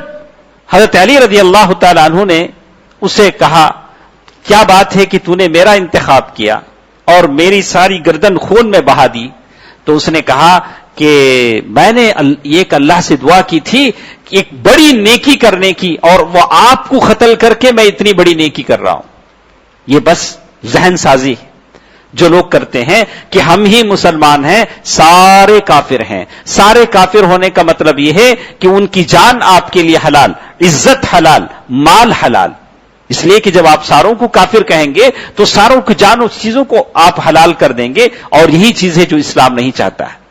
حضرت علی رضی اللہ تعالی عنہ نے اسے کہا کیا بات ہے کہ تو نے میرا انتخاب کیا اور میری ساری گردن خون میں بہا دی، تو اس نے کہا کہ میں نے ایک اللہ سے دعا کی تھی ایک بڑی نیکی کرنے کی، اور وہ آپ کو قتل کر کے میں اتنی بڑی نیکی کر رہا ہوں. یہ بس ذہن سازی ہے جو لوگ کرتے ہیں کہ ہم ہی مسلمان ہیں، سارے کافر ہیں. سارے کافر ہونے کا مطلب یہ ہے کہ ان کی جان آپ کے لیے حلال، عزت حلال، مال حلال. اس لیے کہ جب آپ ساروں کو کافر کہیں گے تو ساروں کی جان اس چیزوں کو آپ حلال کر دیں گے، اور یہی چیز ہے جو اسلام نہیں چاہتا ہے.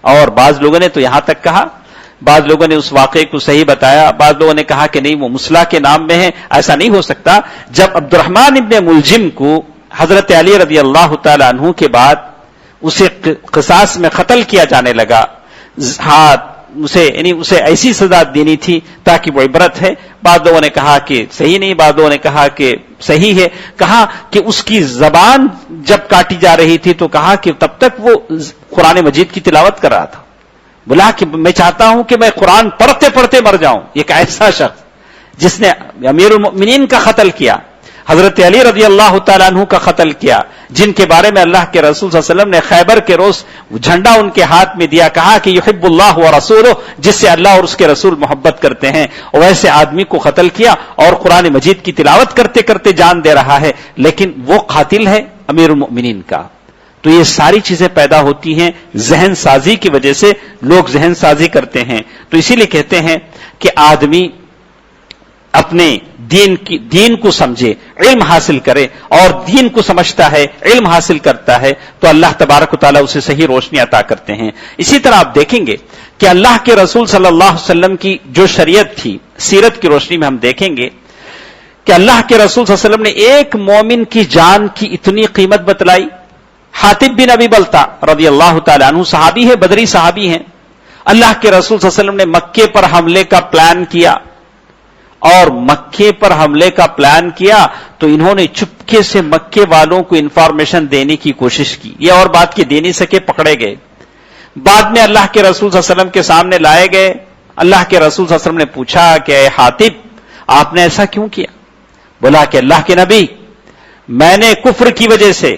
اور بعض لوگوں نے تو یہاں تک کہا، بعض لوگوں نے اس واقعے کو صحیح بتایا، بعض لوگوں نے کہا کہ نہیں وہ مصلح کے نام میں ہے، ایسا نہیں ہو سکتا. جب عبد الرحمن ابن ملجم کو حضرت علی رضی اللہ تعالی عنہ کے بعد اسے قصاص میں قتل کیا جانے لگا، اسے ایسی سزا دینی تھی تاکہ وہ عبرت ہے. بعض لوگوں نے کہا کہ صحیح نہیں، بعض لوگوں نے کہا کہ صحیح ہے. کہا کہ اس کی زبان جب کاٹی جا رہی تھی تو کہا کہ تب تک وہ قرآن مجید کی تلاوت کر رہا تھا. بولا کہ میں چاہتا ہوں کہ میں قرآن پڑھتے پڑھتے مر جاؤں. ایک ایسا شخص جس نے امیر المؤمنین کا قتل کیا، حضرت علی رضی اللہ تعالیٰ عنہ کا قتل کیا، جن کے بارے میں اللہ کے رسول صلی اللہ علیہ وسلم نے خیبر کے روز جھنڈا ان کے ہاتھ میں دیا، کہا کہ یحب اللہ و رسولہ، جس سے اللہ اور اس کے رسول محبت کرتے ہیں، اور ویسے آدمی کو قتل کیا اور قرآن مجید کی تلاوت کرتے کرتے جان دے رہا ہے، لیکن وہ قاتل ہے امیر المؤمنین کا. تو یہ ساری چیزیں پیدا ہوتی ہیں ذہن سازی کی وجہ سے، لوگ ذہن سازی کرتے ہیں. تو اسی لیے کہتے ہیں کہ آدمی اپنے دین کو سمجھے، علم حاصل کرے، اور دین کو سمجھتا ہے، علم حاصل کرتا ہے تو اللہ تبارک و تعالیٰ اسے صحیح روشنی عطا کرتے ہیں. اسی طرح آپ دیکھیں گے کہ اللہ کے رسول صلی اللہ علیہ وسلم کی جو شریعت تھی، سیرت کی روشنی میں ہم دیکھیں گے کہ اللہ کے رسول صلی اللہ علیہ وسلم نے ایک مومن کی جان کی اتنی قیمت بتلائی. حاطب بن ابی بلتع رضی اللہ تعالیٰ عنہ صحابی ہے، بدری صحابی ہیں. اللہ کے رسول صلی اللہ علیہ وسلم نے مکے پر حملے کا پلان کیا، اور مکے پر حملے کا پلان کیا تو انہوں نے چپکے سے مکے والوں کو انفارمیشن دینے کی کوشش کی. یہ اور بات کی دے نہیں سکے، پکڑے گئے. بعد میں اللہ کے رسول صلی اللہ علیہ وسلم کے سامنے لائے گئے. اللہ کے رسول صلی اللہ علیہ وسلم نے پوچھا کہ اے حاطب، آپ نے ایسا کیوں کیا؟ بولا کہ اللہ کے نبی، میں نے کفر کی وجہ سے،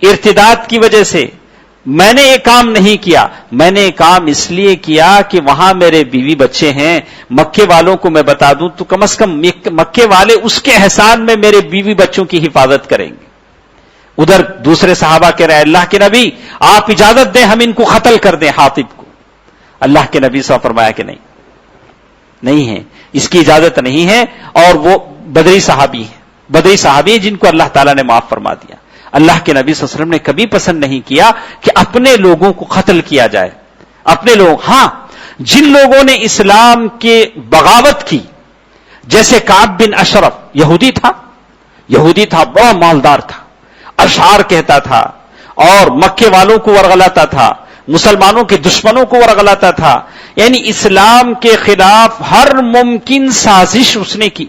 ارتداد کی وجہ سے میں نے یہ کام نہیں کیا. میں نے یہ کام اس لیے کیا کہ وہاں میرے بیوی بچے ہیں، مکے والوں کو میں بتا دوں تو کم از کم مکے والے اس کے احسان میں میرے بیوی بچوں کی حفاظت کریں گے. ادھر دوسرے صحابہ کہہ رہے اللہ کے نبی آپ اجازت دیں ہم ان کو قتل کر دیں حاطب کو. اللہ کے نبی صلی اللہ علیہ وسلم فرمایا کہ نہیں ہے، اس کی اجازت نہیں ہے. اور وہ بدری صحابی ہیں جن کو اللہ تعالیٰ نے معاف فرما دیا. اللہ کے نبی صلی اللہ علیہ وسلم نے کبھی پسند نہیں کیا کہ اپنے لوگوں کو قتل کیا جائے. اپنے لوگ، ہاں جن لوگوں نے اسلام کے بغاوت کی، جیسے کعب بن اشرف، یہودی تھا، بڑا مالدار تھا، اشعار کہتا تھا اور مکے والوں کو ورغلاتا تھا، مسلمانوں کے دشمنوں کو ورغلاتا تھا. یعنی اسلام کے خلاف ہر ممکن سازش اس نے کی،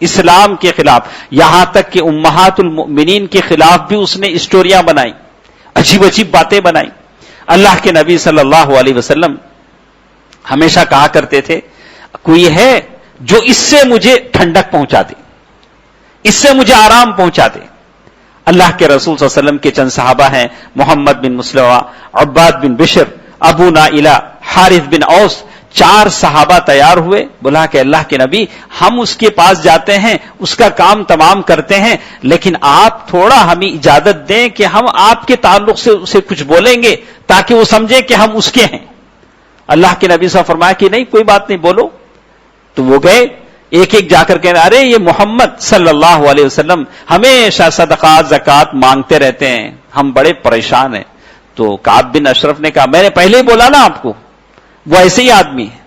اسلام کے خلاف، یہاں تک کہ امہات المؤمنین کے خلاف بھی اس نے اسٹوریاں بنائی، عجیب عجیب باتیں بنائی. اللہ کے نبی صلی اللہ علیہ وسلم ہمیشہ کہا کرتے تھے کوئی ہے جو اس سے مجھے ٹھنڈک پہنچا دے، اس سے مجھے آرام پہنچا دے. اللہ کے رسول صلی اللہ علیہ وسلم کے چند صحابہ ہیں، محمد بن مسلمہ، عباد بن بشر، ابو نائلہ، حارث بن اوس. 4 صحابہ تیار ہوئے، بولا کہ اللہ کے نبی ہم اس کے پاس جاتے ہیں، اس کا کام تمام کرتے ہیں، لیکن آپ تھوڑا ہمیں اجازت دیں کہ ہم آپ کے تعلق سے اسے کچھ بولیں گے تاکہ وہ سمجھے کہ ہم اس کے ہیں۔ اللہ کے نبی صلی اللہ علیہ وسلم فرمایا کہ نہیں، کوئی بات نہیں، بولو۔ تو وہ گئے، ایک ایک جا کر کہنے ارے یہ محمد صلی اللہ علیہ وسلم ہمیشہ صدقات زکات مانگتے رہتے ہیں، ہم بڑے پریشان ہیں۔ تو کعب بن اشرف نے کہا میں نے پہلے ہی بولا نا آپ کو، وہ ایسے ہی آدمی ہے،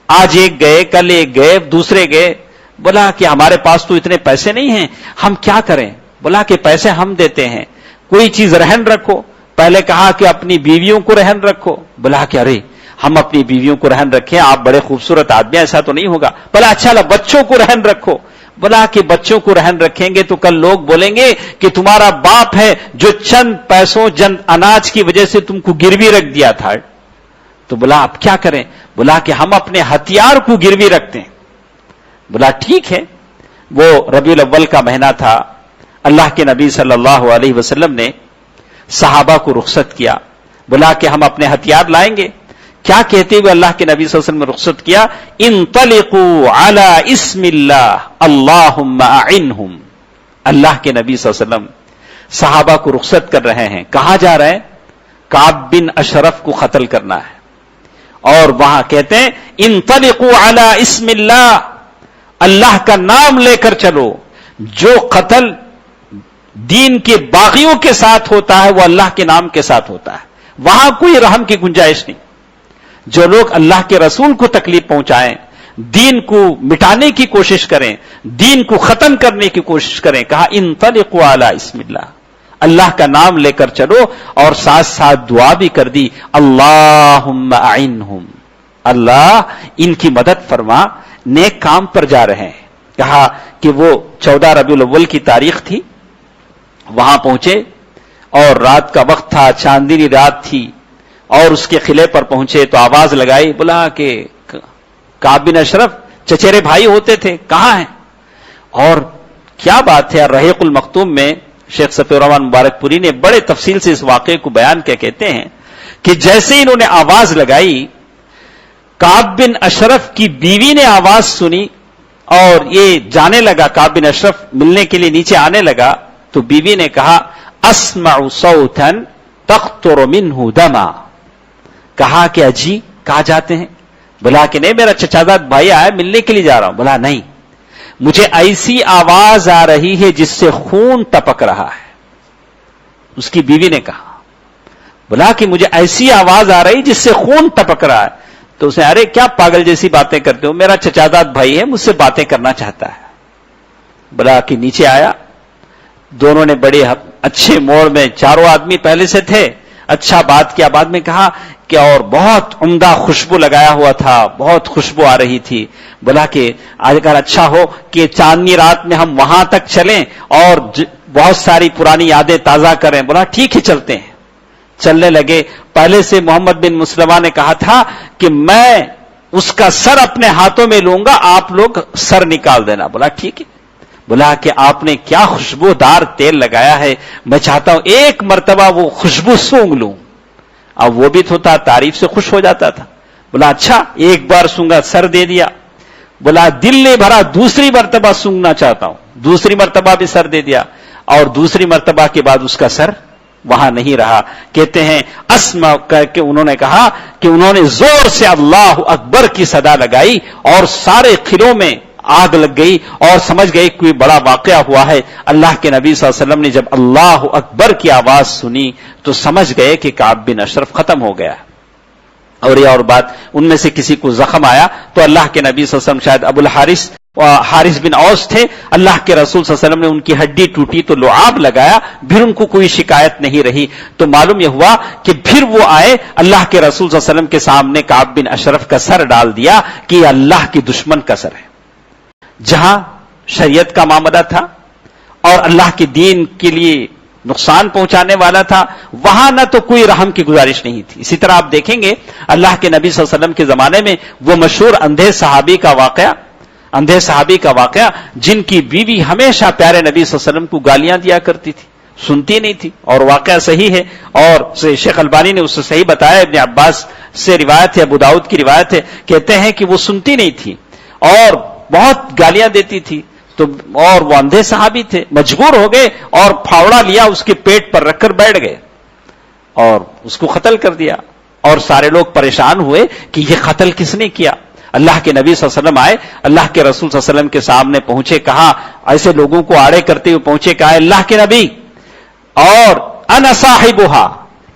آج ایک گئے، کل ایک گئے، دوسرے گئے، بولا کہ ہمارے پاس تو اتنے پیسے نہیں ہیں، ہم کیا کریں؟ بولا کہ پیسے ہم دیتے ہیں، کوئی چیز رہن رکھو۔ پہلے کہا کہ اپنی بیویوں کو رہن رکھو، بولا کہ ارے ہم اپنی بیویوں کو رہن رکھیں، آپ بڑے خوبصورت آدمی، ایسا تو نہیں ہوگا۔ بولا اچھا بچوں کو رہن رکھو، بولا کہ بچوں کو رہن رکھیں گے تو کل لوگ بولیں گے کہ تمہارا باپ ہے جو چند پیسوں چند اناج کی وجہ سے تم کو گروی رکھ دیا تھا۔ تو بولا اب کیا کریں؟ بولا کہ ہم اپنے ہتھیار کو گروی رکھتے ہیں۔ بولا ٹھیک ہے۔ وہ ربیع الاول کا مہینہ تھا، اللہ کے نبی صلی اللہ علیہ وسلم نے صحابہ کو رخصت کیا، بولا کہ ہم اپنے ہتھیار لائیں گے۔ کیا کہتے ہوئے اللہ کے نبی صلی اللہ علیہ وسلم نے رخصت کیا؟ انطلقوا علی اسم اللہ اللہم اعنہم۔ اللہ کے نبی صلی اللہ علیہ وسلم صحابہ کو رخصت کر رہے ہیں، کہاں جا رہے ہیں؟ کعب بن اشرف کو قتل کرنا ہے، اور وہاں کہتے ہیں انطلقوا علی اسم اللہ، اللہ کا نام لے کر چلو۔ جو قتل دین کے باغیوں کے ساتھ ہوتا ہے وہ اللہ کے نام کے ساتھ ہوتا ہے، وہاں کوئی رحم کی گنجائش نہیں۔ جو لوگ اللہ کے رسول کو تکلیف پہنچائیں، دین کو مٹانے کی کوشش کریں، دین کو ختم کرنے کی کوشش کریں، کہا انطلقوا علی اسم اللہ، اللہ کا نام لے کر چلو، اور ساتھ ساتھ دعا بھی کر دی اللہم اعنہم، اللہ ان کی مدد فرما، نیک کام پر جا رہے ہیں۔ کہا کہ وہ 14 ربیع الاول کی تاریخ تھی، وہاں پہنچے اور رات کا وقت تھا، چاندنی رات تھی، اور اس کے قلعے پر پہنچے تو آواز لگائی، بولا کہ کعب بن اشرف چچیرے بھائی ہوتے تھے کہاں ہیں؟ اور کیا بات ہے، رحیق المختوم میں شیخ صفی الرحمن مبارک پوری نے بڑے تفصیل سے اس واقعے کو بیان کیا، کہتے ہیں کہ جیسے ہی انہوں نے آواز لگائی، کعب بن اشرف کی بیوی نے آواز سنی اور یہ جانے لگا، کعب بن اشرف ملنے کے لیے نیچے آنے لگا، تو بیوی نے کہا اسمع صوتا تقطر منہ دما، کہا کہ اجی کہاں جاتے ہیں؟ بولا کہ نہیں، میرا چچاداد بھائی آیا، ملنے کے لیے جا رہا ہوں۔ بولا نہیں، مجھے ایسی آواز آ رہی ہے جس سے خون ٹپک رہا ہے۔ اس کی بیوی نے کہا، بولا کہ مجھے ایسی آواز آ رہی جس سے خون ٹپک رہا ہے۔ تو اسے ارے کیا پاگل جیسی باتیں کرتے ہو، میرا چچاداد بھائی ہے، مجھ سے باتیں کرنا چاہتا ہے۔ بولا کہ نیچے آیا، دونوں نے بڑے اچھے موڑ میں، چاروں آدمی پہلے سے تھے، اچھا بات کیا، بعد میں کہا کہ اور بہت عمدہ خوشبو لگایا ہوا تھا، بہت خوشبو آ رہی تھی۔ بولا کہ اگر اچھا ہو کہ چاندنی رات میں ہم وہاں تک چلیں اور بہت ساری پرانی یادیں تازہ کریں۔ بولا ٹھیک ہے چلتے ہیں۔ چلنے لگے، پہلے سے محمد بن مسلمہ نے کہا تھا کہ میں اس کا سر اپنے ہاتھوں میں لوں گا، آپ لوگ سر نکال دینا۔ بولا ٹھیک ہے۔ بولا کہ آپ نے کیا خوشبودار تیل لگایا ہے، میں چاہتا ہوں ایک مرتبہ وہ خوشبو سونگ لوں۔ اب وہ بھی تو تھا، تعریف سے خوش ہو جاتا تھا۔ بولا اچھا ایک بار سونگا، سر دے دیا۔ بولا دل نے بھرا، دوسری مرتبہ سونگنا چاہتا ہوں، دوسری مرتبہ بھی سر دے دیا، اور دوسری مرتبہ کے بعد اس کا سر وہاں نہیں رہا۔ کہتے ہیں اسمع کر کے انہوں نے کہا کہ انہوں نے زور سے اللہ اکبر کی صدا لگائی، اور سارے قلعوں میں آگ لگ گئی، اور سمجھ گئے کوئی بڑا واقعہ ہوا ہے۔ اللہ کے نبی صلی اللہ علیہ وسلم نے جب اللہ اکبر کی آواز سنی تو سمجھ گئے کہ کعب بن اشرف ختم ہو گیا۔ اور یہ اور بات، ان میں سے کسی کو زخم آیا تو اللہ کے نبی صلی اللہ علیہ وسلم، شاید ابو الحارث حارث بن اوس تھے، اللہ کے رسول صلی اللہ علیہ وسلم نے ان کی ہڈی ٹوٹی تو لعاب لگایا، پھر ان کو کوئی شکایت نہیں رہی۔ تو معلوم یہ ہوا کہ پھر وہ آئے، اللہ کے رسول صلی اللہ علیہ وسلم کے سامنے کعب بن اشرف کا سر ڈال دیا کہ یہ اللہ کے دشمن کا سر ہے۔ جہاں شریعت کا معاملہ تھا اور اللہ کے دین کے لیے نقصان پہنچانے والا تھا، وہاں نہ تو کوئی رحم کی گزارش نہیں تھی۔ اسی طرح آپ دیکھیں گے اللہ کے نبی صلی اللہ علیہ وسلم کے زمانے میں وہ مشہور اندھے صحابی کا واقعہ جن کی بیوی ہمیشہ پیارے نبی صلی اللہ علیہ وسلم کو گالیاں دیا کرتی تھی، سنتی نہیں تھی، اور واقعہ صحیح ہے، اور شیخ البانی نے اس سے صحیح بتایا، ابن عباس سے روایت ہے، ابو داؤد کی روایت ہے، کہتے ہیں کہ وہ سنتی نہیں تھی اور بہت گالیاں دیتی تھی، تو اور وہ اندھے صحابی تھے، مجبور ہو گئے اور پھاوڑا لیا، اس کے پیٹ پر رکھ کر بیٹھ گئے اور اس کو قتل کر دیا، اور سارے لوگ پریشان ہوئے کہ یہ قتل کس نے کیا؟ اللہ کے نبی صلی اللہ علیہ وسلم آئے، اللہ کے رسول صلی اللہ علیہ وسلم کے سامنے پہنچے، کہا ایسے لوگوں کو آڑے کرتے ہوئے پہنچے، کہا اللہ کے نبی اور انا صاحبھا،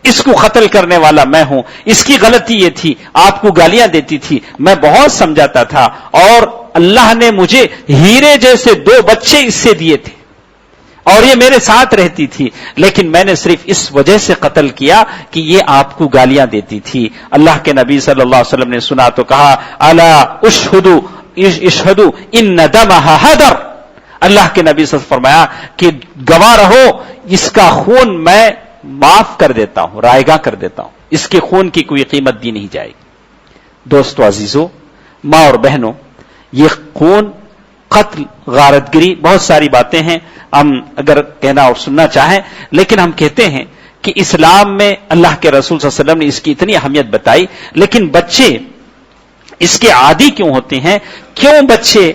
اس کو قتل کرنے والا میں ہوں، اس کی غلطی یہ تھی، آپ کو گالیاں دیتی تھی، میں بہت سمجھاتا تھا، اور اللہ نے مجھے ہیرے جیسے 2 بچے اس سے دیے تھے اور یہ میرے ساتھ رہتی تھی، لیکن میں نے صرف اس وجہ سے قتل کیا کہ یہ آپ کو گالیاں دیتی تھی۔ اللہ کے نبی صلی اللہ علیہ وسلم نے سنا تو کہا الا اشہدوا ان دمها ہدر، اللہ کے نبی صلی اللہ علیہ وسلم نے فرمایا کہ گواہ رہو، اس کا خون میں معاف کر دیتا ہوں، رائے گاہ کر دیتا ہوں، اس کے خون کی کوئی قیمت دی نہیں جائے گی۔ دوستو عزیزو، ماں اور بہنوں، یہ خون، قتل، غارت گری، بہت ساری باتیں ہیں، ہم اگر کہنا اور سننا چاہیں، لیکن ہم کہتے ہیں کہ اسلام میں اللہ کے رسول صلی اللہ علیہ وسلم نے اس کی اتنی اہمیت بتائی، لیکن بچے اس کے عادی کیوں ہوتے ہیں؟ کیوں بچے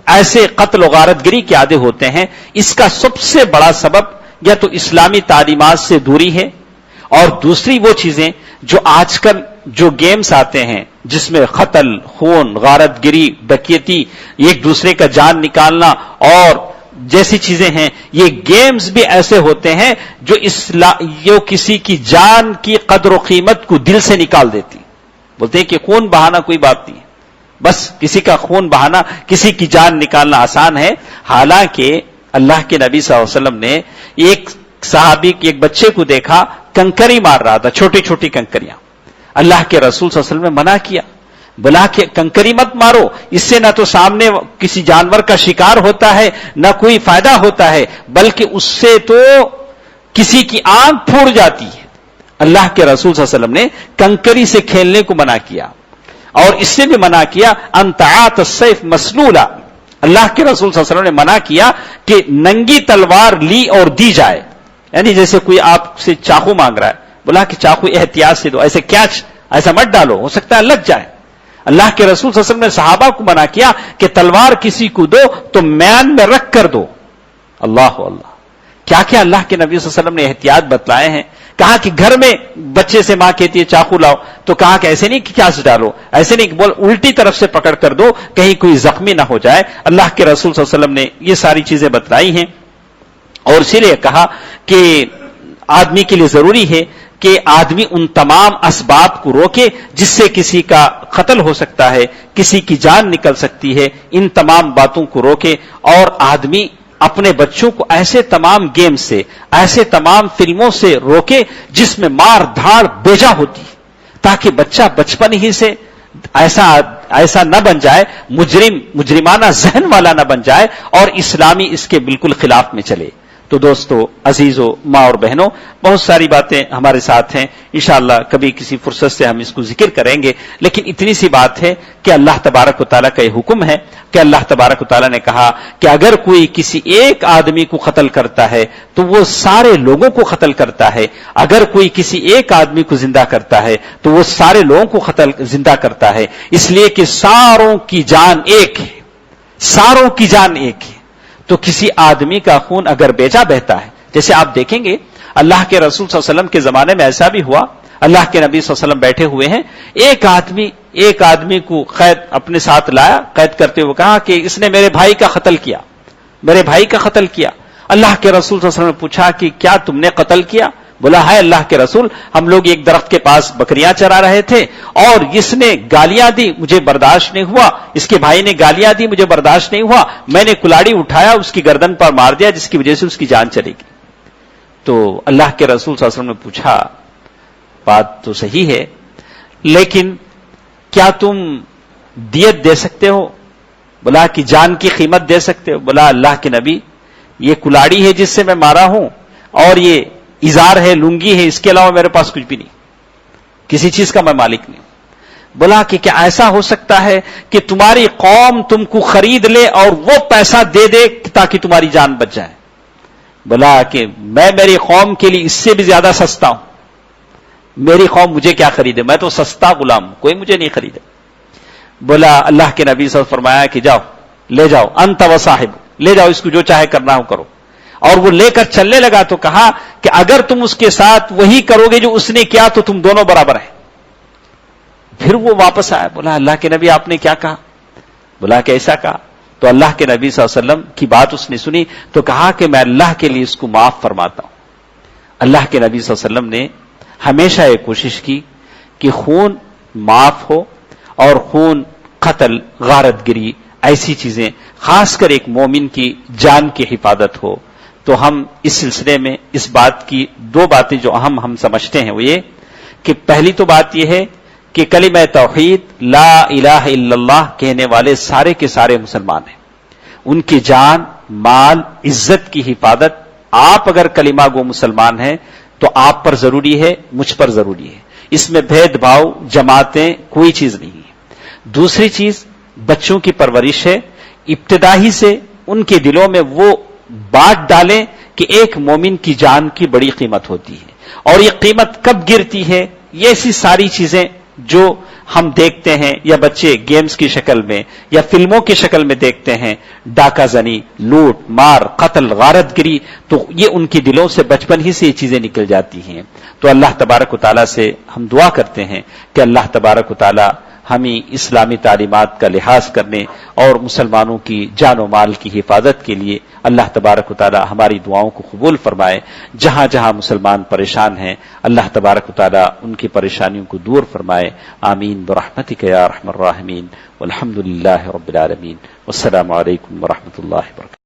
ایسے قتل و غارت گری کے عادی ہوتے ہیں؟ اس کا سب سے بڑا سبب یا تو اسلامی تعلیمات سے دوری ہے، اور دوسری وہ چیزیں جو آج کل جو گیمز آتے ہیں جس میں قتل، خون، غارت گری، ڈکیتی، ایک دوسرے کا جان نکالنا اور جیسی چیزیں ہیں، یہ گیمز بھی ایسے ہوتے ہیں جو کسی کی جان کی قدر و قیمت کو دل سے نکال دیتی۔ بولتے ہیں کہ خون بہانا کوئی بات نہیں ہے، بس کسی کا خون بہانا، کسی کی جان نکالنا آسان ہے، حالانکہ اللہ کے نبی صلی اللہ علیہ وسلم نے ایک صحابی کے ایک بچے کو دیکھا کنکری مار رہا تھا، چھوٹی چھوٹی کنکریاں، اللہ کے رسول صلی اللہ علیہ وسلم نے منع کیا، بلا کہ کنکری مت مارو، اس سے نہ تو سامنے کسی جانور کا شکار ہوتا ہے، نہ کوئی فائدہ ہوتا ہے، بلکہ اس سے تو کسی کی آنکھ پھوڑ جاتی ہے۔ اللہ کے رسول صلی اللہ علیہ وسلم نے کنکری سے کھیلنے کو منع کیا، اور اس سے بھی منع کیا انتعات السیف مسلولا، اللہ کے رسول صلی اللہ علیہ وسلم نے منع کیا کہ ننگی تلوار لی اور دی جائے، یعنی جیسے کوئی آپ سے چاقو مانگ رہا ہے، بولا کہ چاقو احتیاط سے دو، ایسے کیچ ایسا مت ڈالو، ہو سکتا ہے لگ جائے۔ اللہ کے رسول صلی اللہ علیہ وسلم نے صحابہ کو منع کیا کہ تلوار کسی کو دو تو میان میں رکھ کر دو۔ اللہ اللہ، کیا کیا اللہ کے نبی صلی اللہ علیہ وسلم نے احتیاط بتلائے ہیں۔ کہا کہ گھر میں بچے سے ماں کہتی ہے چاقو لاؤ، تو کہا کہ ایسے نہیں کہ کیا سے ڈالو، ایسے نہیں کہ بول الٹی طرف سے پکڑ کر دو، کہیں کوئی زخمی نہ ہو جائے۔ اللہ کے رسول صلی اللہ علیہ وسلم نے یہ ساری چیزیں بتلائی ہیں، اور اسی لیے کہا کہ آدمی کے لیے ضروری ہے کہ آدمی ان تمام اسباب کو روکے جس سے کسی کا قتل ہو سکتا ہے، کسی کی جان نکل سکتی ہے، ان تمام باتوں کو روکے، اور آدمی اپنے بچوں کو ایسے تمام گیم سے، ایسے تمام فلموں سے روکے جس میں مار دھاڑ بیجا ہوتی، تاکہ بچہ بچپن ہی سے ایسا نہ بن جائے، مجرمانہ ذہن والا نہ بن جائے، اور اسلامی اس کے بالکل خلاف میں چلے۔ تو دوستو عزیزو، ماں اور بہنوں، بہت ساری باتیں ہمارے ساتھ ہیں، انشاءاللہ کبھی کسی فرصت سے ہم اس کو ذکر کریں گے، لیکن اتنی سی بات ہے کہ اللہ تبارک و تعالیٰ کا یہ حکم ہے کہ اللہ تبارک و تعالیٰ نے کہا کہ اگر کوئی کسی ایک آدمی کو قتل کرتا ہے تو وہ سارے لوگوں کو قتل کرتا ہے، اگر کوئی کسی ایک آدمی کو زندہ کرتا ہے تو وہ سارے لوگوں کو زندہ کرتا ہے، اس لیے کہ ساروں کی جان ایک ہے، ساروں کی جان ایک ہے۔ تو کسی آدمی کا خون اگر بیجا بہتا ہے، جیسے آپ دیکھیں گے اللہ کے رسول صلی اللہ علیہ وسلم کے زمانے میں ایسا بھی ہوا، اللہ کے نبی صلی اللہ علیہ وسلم بیٹھے ہوئے ہیں، ایک آدمی کو قید اپنے ساتھ لایا، قید کرتے ہوئے کہا کہ اس نے میرے بھائی کا قتل کیا، میرے بھائی کا قتل کیا۔ اللہ کے رسول صلی اللہ علیہ وسلم نے پوچھا کہ کیا تم نے قتل کیا؟ بولا ہے اللہ کے رسول، ہم لوگ ایک درخت کے پاس بکریاں چرا رہے تھے اور اس نے گالیاں دی، مجھے برداشت نہیں ہوا، اس کے بھائی نے گالیاں دی، مجھے برداشت نہیں ہوا، میں نے کلاڑی اٹھایا، اس کی گردن پر مار دیا، جس کی وجہ سے اس کی جان چلی گئی۔ تو اللہ کے رسول صلی اللہ علیہ وسلم نے پوچھا، بات تو صحیح ہے، لیکن کیا تم دیت دے سکتے ہو؟ بولا کہ جان کی قیمت دے سکتے ہو؟ بولا اللہ کے نبی، یہ کلاڑی ہے جس سے میں مارا ہوں، اور یہ ازار ہے، لنگی ہے، اس کے علاوہ میرے پاس کچھ بھی نہیں، کسی چیز کا میں مالک نہیں۔ بولا کہ کیا ایسا ہو سکتا ہے کہ تمہاری قوم تم کو خرید لے اور وہ پیسہ دے دے تاکہ تمہاری جان بچ جائے؟ بولا کہ میں میری قوم کے لیے اس سے بھی زیادہ سستا ہوں، میری قوم مجھے کیا خریدے، میں تو سستا غلام ہوں، کوئی مجھے نہیں خریدے۔ بولا اللہ کے نبی صلی اللہ علیہ وسلم فرمایا کہ جاؤ لے جاؤ، انت و صاحب، لے جاؤ اس کو، جو چاہے کرنا ہو کرو۔ اور وہ لے کر چلنے لگا تو کہا کہ اگر تم اس کے ساتھ وہی کرو گے جو اس نے کیا تو تم دونوں برابر ہیں۔ پھر وہ واپس آیا، بولا اللہ کے نبی آپ نے کیا کہا؟ بولا کہ ایسا کہا۔ تو اللہ کے نبی صلی اللہ علیہ وسلم کی بات اس نے سنی تو کہا کہ میں اللہ کے لیے اس کو معاف فرماتا ہوں۔ اللہ کے نبی صلی اللہ علیہ وسلم نے ہمیشہ یہ کوشش کی کہ خون معاف ہو، اور خون، قتل، غارت گری، ایسی چیزیں، خاص کر ایک مومن کی جان کی حفاظت ہو۔ تو ہم اس سلسلے میں اس بات کی دو باتیں جو اہم ہم سمجھتے ہیں وہ یہ کہ پہلی تو بات یہ ہے کہ کلمہ توحید لا الہ الا اللہ کہنے والے سارے کے سارے مسلمان ہیں، ان کی جان، مال، عزت کی حفاظت، آپ اگر کلمہ گو مسلمان ہیں تو آپ پر ضروری ہے، مجھ پر ضروری ہے، اس میں بھید بھاؤ، جماعتیں، کوئی چیز نہیں ہے۔ دوسری چیز بچوں کی پرورش ہے، ابتدائی سے ان کے دلوں میں وہ بات ڈالیں کہ ایک مومن کی جان کی بڑی قیمت ہوتی ہے، اور یہ قیمت کب گرتی ہے، یہ ایسی ساری چیزیں جو ہم دیکھتے ہیں یا بچے گیمز کی شکل میں یا فلموں کی شکل میں دیکھتے ہیں، ڈاکہ زنی، لوٹ مار، قتل، غارت گری، تو یہ ان کے دلوں سے بچپن ہی سے یہ چیزیں نکل جاتی ہیں۔ تو اللہ تبارک و تعالیٰ سے ہم دعا کرتے ہیں کہ اللہ تبارک و تعالیٰ ہمیں اسلامی تعلیمات کا لحاظ کرنے اور مسلمانوں کی جان و مال کی حفاظت کے لیے اللہ تبارک و تعالی ہماری دعاؤں کو قبول فرمائے۔ جہاں جہاں مسلمان پریشان ہیں اللہ تبارک و تعالی ان کی پریشانیوں کو دور فرمائے۔ آمین برحمتک یا ارحم الراحمین، والحمد للہ رب العالمین، والسلام علیکم ورحمۃ اللہ وبرکاتہ۔